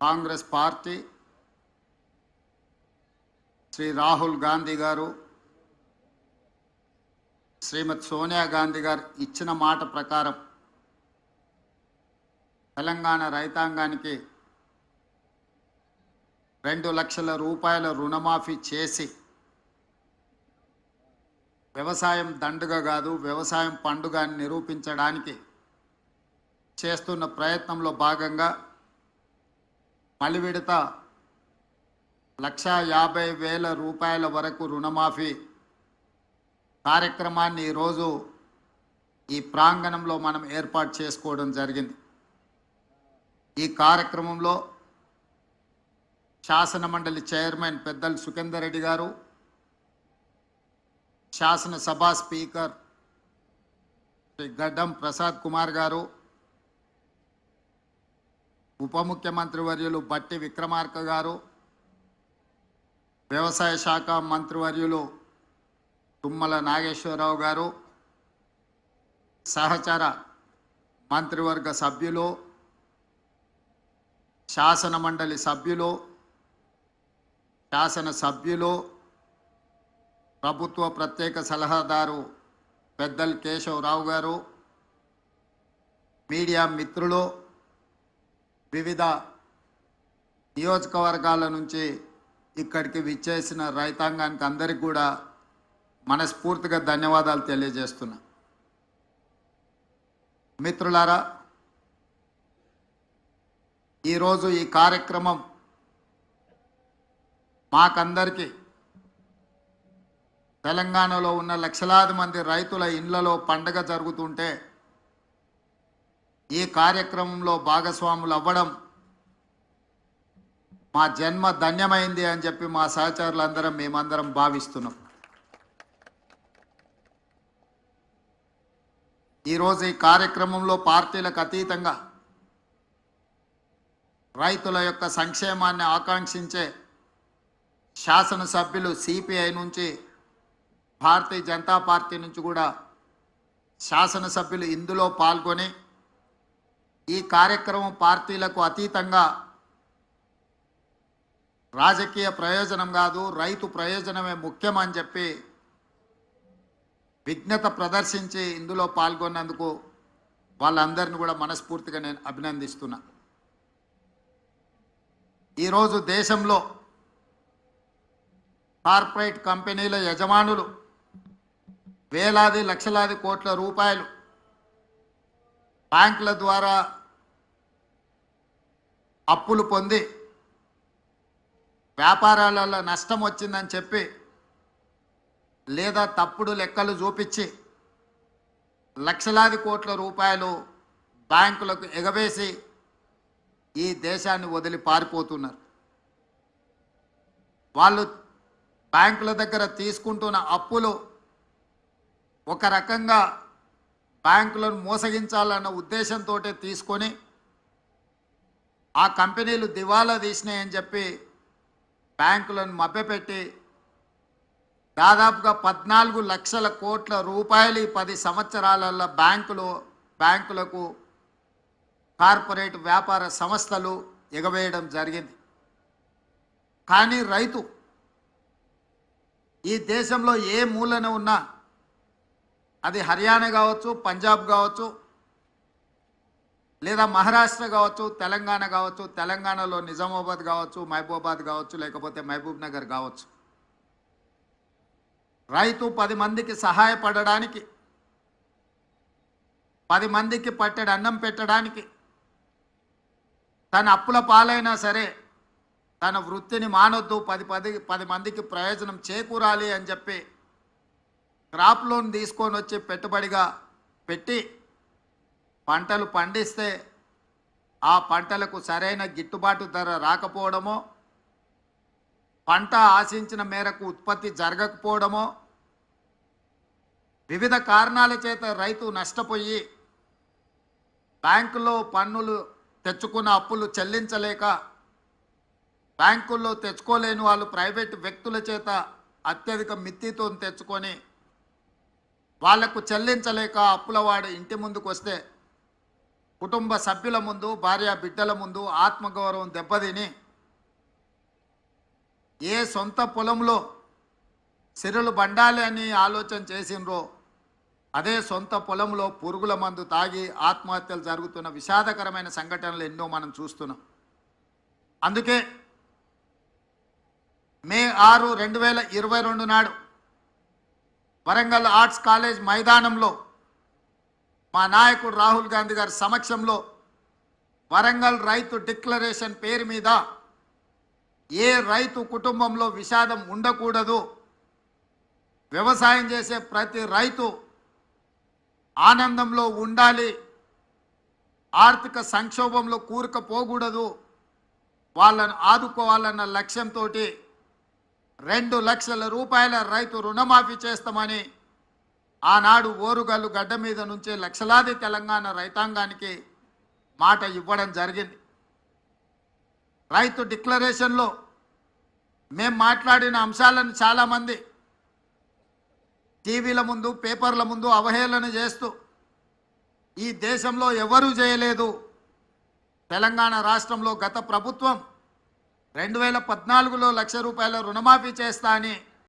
Congress party Shri Rahul Gandhi గారు శ్రీమతి సోనియా గాంధీ గారు ఇచ్చిన మాట ప్రకారం తెలంగాణ రైతాంగానికి 2 లక్షల రూపాయల రుణమాఫీ చేసి వ్యవసాయం దండుగ కాదు వ్యవసాయం పండుగ అని నిరూపించడానికి చేస్తున్న ప్రయత్నంలో భాగంగా మళ్ళీ విడత 1,50,000 రూపాయల వరకు రుణమాఫీ కార్యక్రమాన్ని ఈరోజు ఈ ప్రాంగణంలో మనం ఏర్పాటు చేసుకోవడం జరిగింది. ఈ కార్యక్రమంలో శాసనమండలి చైర్మన్ పెద్దలు సుఖేందర్ రెడ్డి గారు, శాసనసభ స్పీకర్ శ్రీ గడ్డం ప్రసాద్ కుమార్ గారు, ఉప ముఖ్యమంత్రి వర్యులు బట్టి విక్రమార్క గారు, వ్యవసాయ శాఖ మంత్రివర్యులు తుమ్మల నాగేశ్వరరావు గారు, సహచర మంత్రివర్గ సభ్యులు, శాసనమండలి సభ్యులు, శాసనసభ్యులు, ప్రభుత్వ ప్రత్యేక సలహాదారు పెద్దలు కేశవరావు గారు, మీడియా మిత్రులు, వివిధ నియోజకవర్గాల నుంచి ఇక్కడికి విచ్చేసిన రైతాంగానికి అందరికీ కూడా మనస్ఫూర్తిగా ధన్యవాదాలు తెలియజేస్తున్నా. మిత్రులారా, ఈరోజు ఈ కార్యక్రమం మాకందరికీ తెలంగాణలో ఉన్న లక్షలాది మంది రైతుల ఇళ్లలో పండగ జరుగుతుంటే ఈ కార్యక్రమంలో భాగస్వాములు అవ్వడం మా జన్మ ధన్యమైంది అని చెప్పి మా సహచరులందరం మేమందరం భావిస్తున్నాం. ఈరోజు ఈ కార్యక్రమంలో పార్టీలకు అతీతంగా రైతుల యొక్క సంక్షేమాన్ని ఆకాంక్షించే శాసనసభ్యులు సిపిఐ నుంచి, భారతీయ జనతా పార్టీ నుంచి కూడా శాసనసభ్యులు ఇందులో పాల్గొని ఈ కార్యక్రమం పార్టీలకు అతీతంగా రాజకీయ ప్రయోజనం కాదు రైతు ప్రయోజనమే ముఖ్యమని చెప్పి విజ్ఞత ప్రదర్శించి ఇందులో పాల్గొన్నందుకు వాళ్ళందరినీ కూడా మనస్ఫూర్తిగా నేను అభినందిస్తున్నా. ఈరోజు దేశంలో కార్పొరేట్ కంపెనీల యజమానులు వేలాది లక్షలాది కోట్ల రూపాయలు బ్యాంకుల ద్వారా అప్పులు పొంది వ్యాపారాలలో నష్టం వచ్చిందని చెప్పి లేదా తప్పుడు లెక్కలు చూపించి లక్షలాది కోట్ల రూపాయలు బ్యాంకులకు ఎగవేసి ఈ దేశాన్ని వదిలి పారిపోతున్నారు. వాళ్ళు బ్యాంకుల దగ్గర తీసుకుంటున్న అప్పులు ఒక రకంగా బ్యాంకులను మోసగించాలన్న ఉద్దేశంతో తీసుకొని ఆ కంపెనీలు దివాలా తీసినాయని చెప్పి బ్యాంకులను మభ్యపెట్టి దాదాపుగా 14 లక్షల కోట్ల రూపాయలు 10 సంవత్సరాలలో బ్యాంకులకు కార్పొరేట్ వ్యాపార సంస్థలు ఎగవేయడం జరిగింది. కానీ రైతు ఈ దేశంలో ఏ మూలన ఉన్నా, అది హర్యానా కావచ్చు, పంజాబ్ కావచ్చు, లేదా మహారాష్ట్ర కావచ్చు, తెలంగాణ కావచ్చు, తెలంగాణలో నిజామాబాద్ కావచ్చు, మహబూబాబాద్ కావచ్చు, లేకపోతే మహబూబ్ నగర్ కావచ్చు, రైతు 10 మందికి సహాయపడడానికి, 10 మందికి పట్టెడు అన్నం పెట్టడానికి, తన అప్పుల పాలైనా సరే తన వృత్తిని మానొద్దు, 10 మందికి ప్రయోజనం చేకూరాలి అని చెప్పి క్రాప్ లోన్ తీసుకొని వచ్చి పెట్టుబడిగా పెట్టి పంటలు పండిస్తే ఆ పంటలకు సరైన గిట్టుబాటు ధర రాకపోవడమో, పంట ఆశించిన మేరకు ఉత్పత్తి జరగకపోవడమో, వివిధ కారణాల చేత రైతు నష్టపోయి బ్యాంకులో పన్నులు తెచ్చుకున్న అప్పులు చెల్లించలేక, బ్యాంకుల్లో తెచ్చుకోలేని వాళ్ళు ప్రైవేటు వ్యక్తుల చేత అత్యధిక మిత్తితో తెచ్చుకొని వాళ్లకు చెల్లించలేక అప్పులవాడు ఇంటి ముందుకు వస్తే కుటుంబ సభ్యుల ముందు, భార్య బిడ్డల ముందు ఆత్మగౌరవం దెబ్బతిని ఏ సొంత పొలంలో సిరులు బండాలి అని ఆలోచన చేసినరో అదే సొంత పొలంలో పురుగుల మందు తాగి ఆత్మహత్యలు జరుగుతున్న విషాదకరమైన సంఘటనలు ఎన్నో మనం చూస్తున్నాం. అందుకే మే 6, 2022 నాడు వరంగల్ ఆర్ట్స్ కాలేజ్ మైదానంలో మా నాయకుడు రాహుల్ గాంధీ గారి సమక్షంలో వరంగల్ రైతు డిక్లరేషన్ పేరు మీద ఏ రైతు కుటుంబంలో విషాదం ఉండకూడదు, వ్యవసాయం చేసే ప్రతి రైతు ఆనందంలో ఉండాలి, ఆర్థిక సంక్షోభంలో కూరుకుపోకూడదు, వాళ్ళను ఆదుకోవాలన్న లక్ష్యంతో 2 లక్షల రూపాయల రైతు రుణమాఫీ చేస్తామని ఆనాడు ఓరుగల్లు గడ్డ మీద నుంచే లక్షలాది తెలంగాణ రైతాంగానికి మాట ఇవ్వడం జరిగింది. రైతు డిక్లరేషన్లో మేము మాట్లాడిన అంశాలను చాలామంది టీవీల ముందు, పేపర్ల ముందు అవహేళన చేస్తూ ఈ దేశంలో ఎవరూ చేయలేదు, తెలంగాణ రాష్ట్రంలో గత ప్రభుత్వం 2014లో 1,00,000 రూపాయల రుణమాఫీ చేస్తా అని